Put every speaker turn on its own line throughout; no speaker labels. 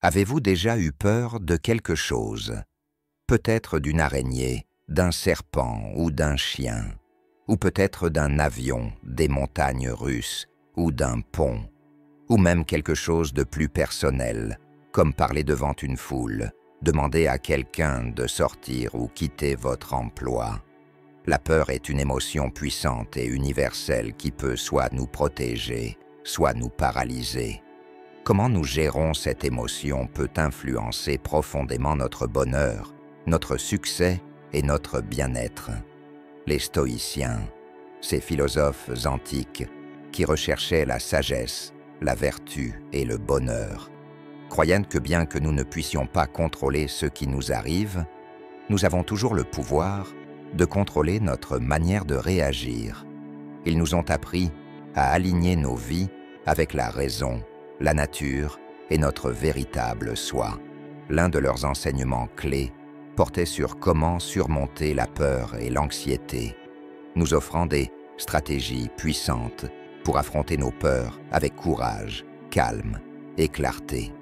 Avez-vous déjà eu peur de quelque chose? Peut-être d'une araignée, d'un serpent ou d'un chien, ou peut-être d'un avion, des montagnes russes, ou d'un pont, ou même quelque chose de plus personnel, comme parler devant une foule, demander à quelqu'un de sortir ou quitter votre emploi. La peur est une émotion puissante et universelle qui peut soit nous protéger, soit nous paralyser. Comment nous gérons cette émotion peut influencer profondément notre bonheur, notre succès et notre bien-être. Les stoïciens, ces philosophes antiques qui recherchaient la sagesse, la vertu et le bonheur, croyaient que bien que nous ne puissions pas contrôler ce qui nous arrive, nous avons toujours le pouvoir de contrôler notre manière de réagir. Ils nous ont appris à aligner nos vies avec la raison, la nature et notre véritable soi. L'un de leurs enseignements clés portait sur comment surmonter la peur et l'anxiété, nous offrant des stratégies puissantes pour affronter nos peurs avec courage, calme et clarté.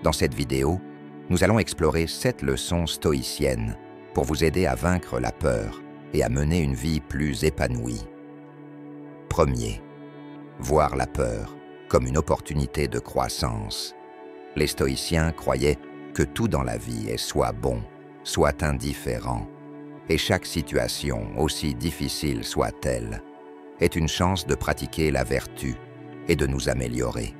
Dans cette vidéo, nous allons explorer 7 leçons stoïciennes pour vous aider à vaincre la peur et à mener une vie plus épanouie. Premier, voir la peur comme une opportunité de croissance. Les stoïciens croyaient que tout dans la vie est soit bon, soit indifférent, et chaque situation, aussi difficile soit-elle, est une chance de pratiquer la vertu et de nous améliorer.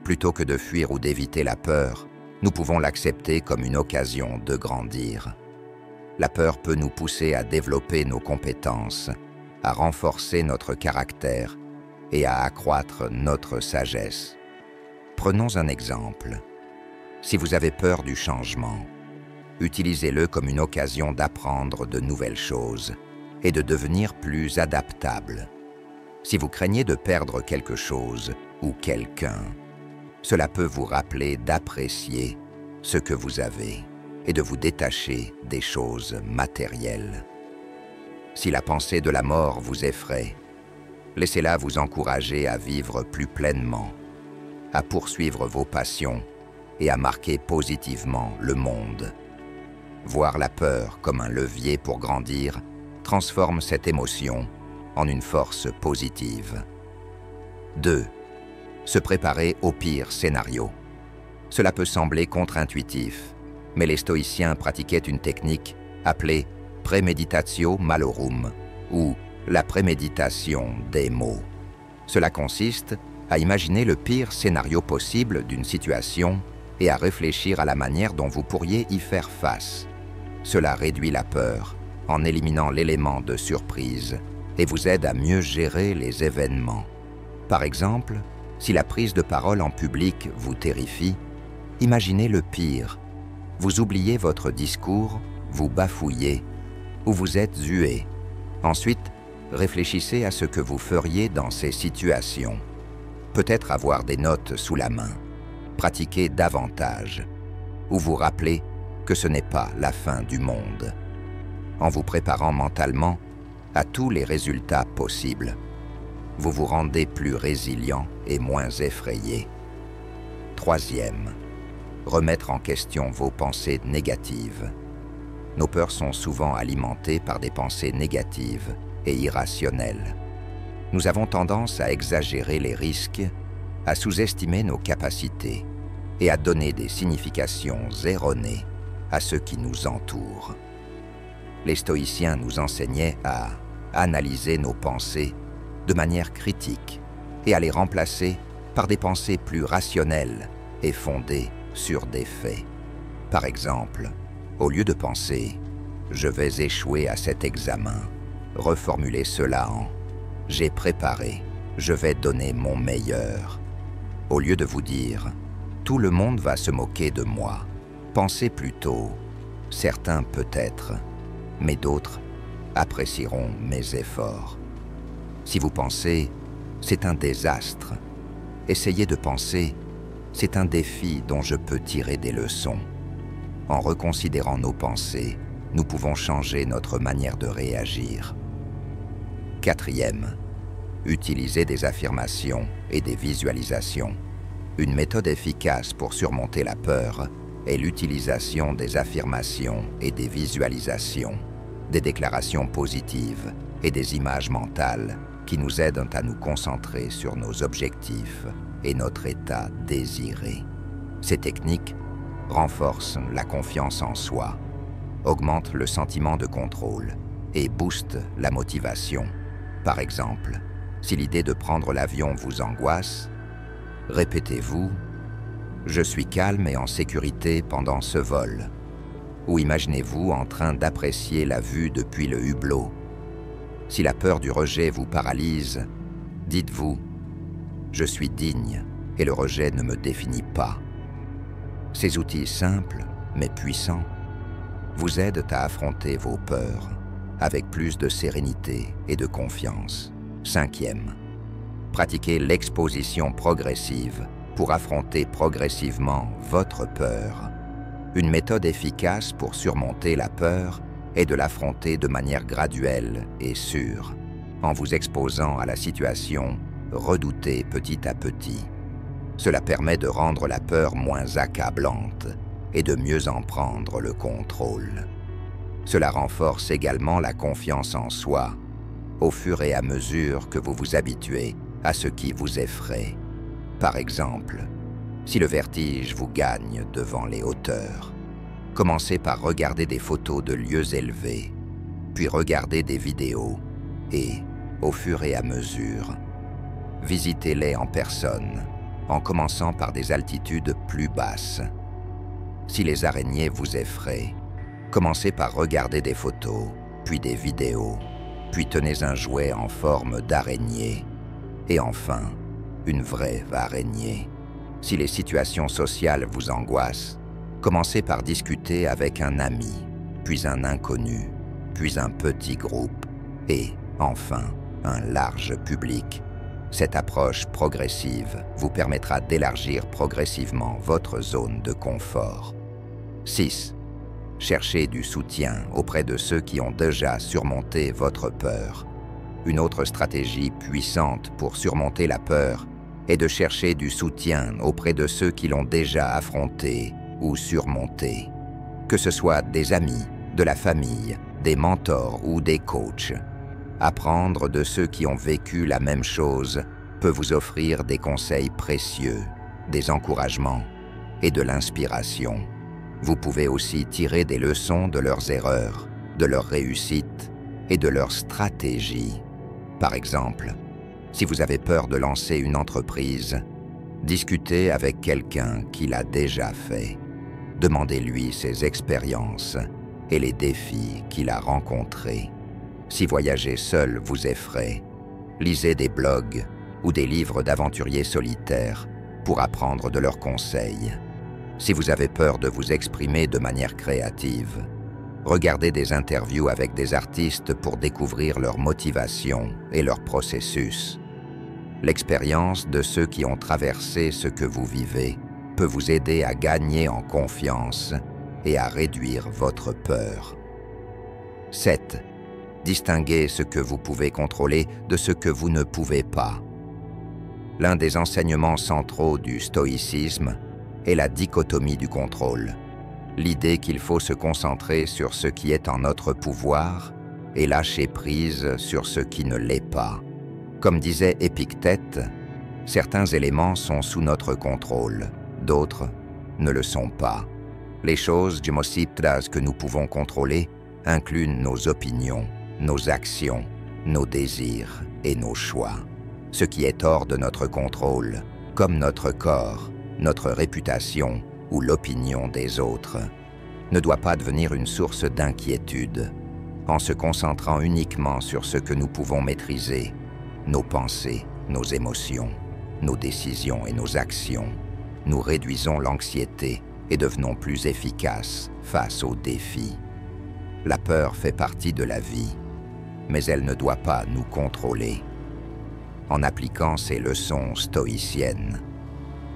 Plutôt que de fuir ou d'éviter la peur, nous pouvons l'accepter comme une occasion de grandir. La peur peut nous pousser à développer nos compétences, à renforcer notre caractère et à accroître notre sagesse. Prenons un exemple. Si vous avez peur du changement, utilisez-le comme une occasion d'apprendre de nouvelles choses et de devenir plus adaptable. Si vous craignez de perdre quelque chose ou quelqu'un, cela peut vous rappeler d'apprécier ce que vous avez et de vous détacher des choses matérielles. Si la pensée de la mort vous effraie, laissez-la vous encourager à vivre plus pleinement, à poursuivre vos passions et à marquer positivement le monde. Voir la peur comme un levier pour grandir transforme cette émotion en une force positive. 2. Se préparer au pire scénario. Cela peut sembler contre-intuitif, mais les stoïciens pratiquaient une technique appelée préméditatio malorum, ou la préméditation des maux. Cela consiste à imaginer le pire scénario possible d'une situation et à réfléchir à la manière dont vous pourriez y faire face. Cela réduit la peur en éliminant l'élément de surprise et vous aide à mieux gérer les événements. Par exemple, si la prise de parole en public vous terrifie, imaginez le pire. Vous oubliez votre discours, vous bafouillez ou vous êtes hué. Ensuite, réfléchissez à ce que vous feriez dans ces situations. Peut-être avoir des notes sous la main, pratiquer davantage, ou vous rappeler que ce n'est pas la fin du monde. En vous préparant mentalement à tous les résultats possibles, vous vous rendez plus résilient et moins effrayé. 3e, remettre en question vos pensées négatives. Nos peurs sont souvent alimentées par des pensées négatives et irrationnelles. Nous avons tendance à exagérer les risques, à sous-estimer nos capacités et à donner des significations erronées à ce qui nous entoure. Les stoïciens nous enseignaient à analyser nos pensées de manière critique et à les remplacer par des pensées plus rationnelles et fondées sur des faits. Par exemple, au lieu de penser « je vais échouer à cet examen », reformulez cela en « j'ai préparé, je vais donner mon meilleur ». Au lieu de vous dire « tout le monde va se moquer de moi », pensez plutôt « certains peut-être, mais d'autres apprécieront mes efforts ». Si vous pensez « c'est un désastre », essayez de penser « c'est un défi dont je peux tirer des leçons ». En reconsidérant nos pensées, nous pouvons changer notre manière de réagir. 4e, utiliser des affirmations et des visualisations. Une méthode efficace pour surmonter la peur est l'utilisation des affirmations et des visualisations, des déclarations positives et des images mentales qui nous aident à nous concentrer sur nos objectifs et notre état désiré. Ces techniques renforcent la confiance en soi, augmentent le sentiment de contrôle et boostent la motivation. Par exemple, si l'idée de prendre l'avion vous angoisse, répétez-vous « Je suis calme et en sécurité pendant ce vol » ou imaginez-vous en train d'apprécier la vue depuis le hublot. Si la peur du rejet vous paralyse, dites-vous « Je suis digne et le rejet ne me définit pas ». Ces outils simples, mais puissants, vous aident à affronter vos peurs avec plus de sérénité et de confiance. 5e, pratiquez l'exposition progressive pour affronter progressivement votre peur. Une méthode efficace pour surmonter la peur est de l'affronter de manière graduelle et sûre, en vous exposant à la situation redoutée petit à petit. Cela permet de rendre la peur moins accablante et de mieux en prendre le contrôle. Cela renforce également la confiance en soi, au fur et à mesure que vous vous habituez à ce qui vous effraie. Par exemple, si le vertige vous gagne devant les hauteurs, commencez par regarder des photos de lieux élevés, puis regardez des vidéos et, au fur et à mesure, visitez-les en personne, en commençant par des altitudes plus basses. Si les araignées vous effraient, commencez par regarder des photos, puis des vidéos, puis tenez un jouet en forme d'araignée, et enfin, une vraie araignée. Si les situations sociales vous angoissent, commencez par discuter avec un ami, puis un inconnu, puis un petit groupe, et, enfin, un large public. Cette approche progressive vous permettra d'élargir progressivement votre zone de confort. 6. Cherchez du soutien auprès de ceux qui ont déjà surmonté votre peur. Une autre stratégie puissante pour surmonter la peur est de chercher du soutien auprès de ceux qui l'ont déjà affronté ou surmonté. Que ce soit des amis, de la famille, des mentors ou des coachs. Apprendre de ceux qui ont vécu la même chose peut vous offrir des conseils précieux, des encouragements et de l'inspiration. Vous pouvez aussi tirer des leçons de leurs erreurs, de leurs réussites et de leurs stratégies. Par exemple, si vous avez peur de lancer une entreprise, discutez avec quelqu'un qui l'a déjà fait. Demandez-lui ses expériences et les défis qu'il a rencontrés. Si voyager seul vous effraie, lisez des blogs ou des livres d'aventuriers solitaires pour apprendre de leurs conseils. Si vous avez peur de vous exprimer de manière créative, regardez des interviews avec des artistes pour découvrir leur motivation et leur processus. L'expérience de ceux qui ont traversé ce que vous vivez peut vous aider à gagner en confiance et à réduire votre peur. 7. Distinguez ce que vous pouvez contrôler de ce que vous ne pouvez pas. L'un des enseignements centraux du stoïcisme est la dichotomie du contrôle. L'idée qu'il faut se concentrer sur ce qui est en notre pouvoir et lâcher prise sur ce qui ne l'est pas. Comme disait Épictète, certains éléments sont sous notre contrôle, d'autres ne le sont pas. Les choses que nous pouvons contrôler incluent nos opinions, nos actions, nos désirs et nos choix. Ce qui est hors de notre contrôle, comme notre corps, notre réputation ou l'opinion des autres, ne doit pas devenir une source d'inquiétude. En se concentrant uniquement sur ce que nous pouvons maîtriser, nos pensées, nos émotions, nos décisions et nos actions, nous réduisons l'anxiété et devenons plus efficaces face aux défis. La peur fait partie de la vie, mais elle ne doit pas nous contrôler. En appliquant ces leçons stoïciennes,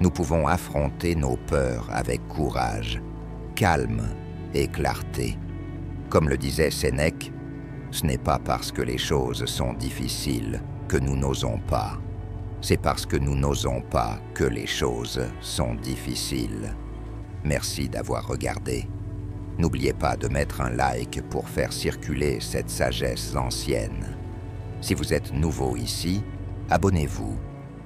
nous pouvons affronter nos peurs avec courage, calme et clarté. Comme le disait Sénèque, ce n'est pas parce que les choses sont difficiles que nous n'osons pas. C'est parce que nous n'osons pas que les choses sont difficiles. Merci d'avoir regardé. N'oubliez pas de mettre un like pour faire circuler cette sagesse ancienne. Si vous êtes nouveau ici, abonnez-vous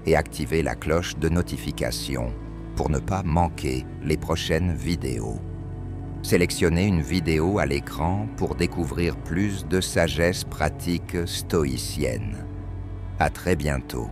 et activez la cloche de notification pour ne pas manquer les prochaines vidéos. Sélectionnez une vidéo à l'écran pour découvrir plus de sagesse pratique stoïcienne. À très bientôt.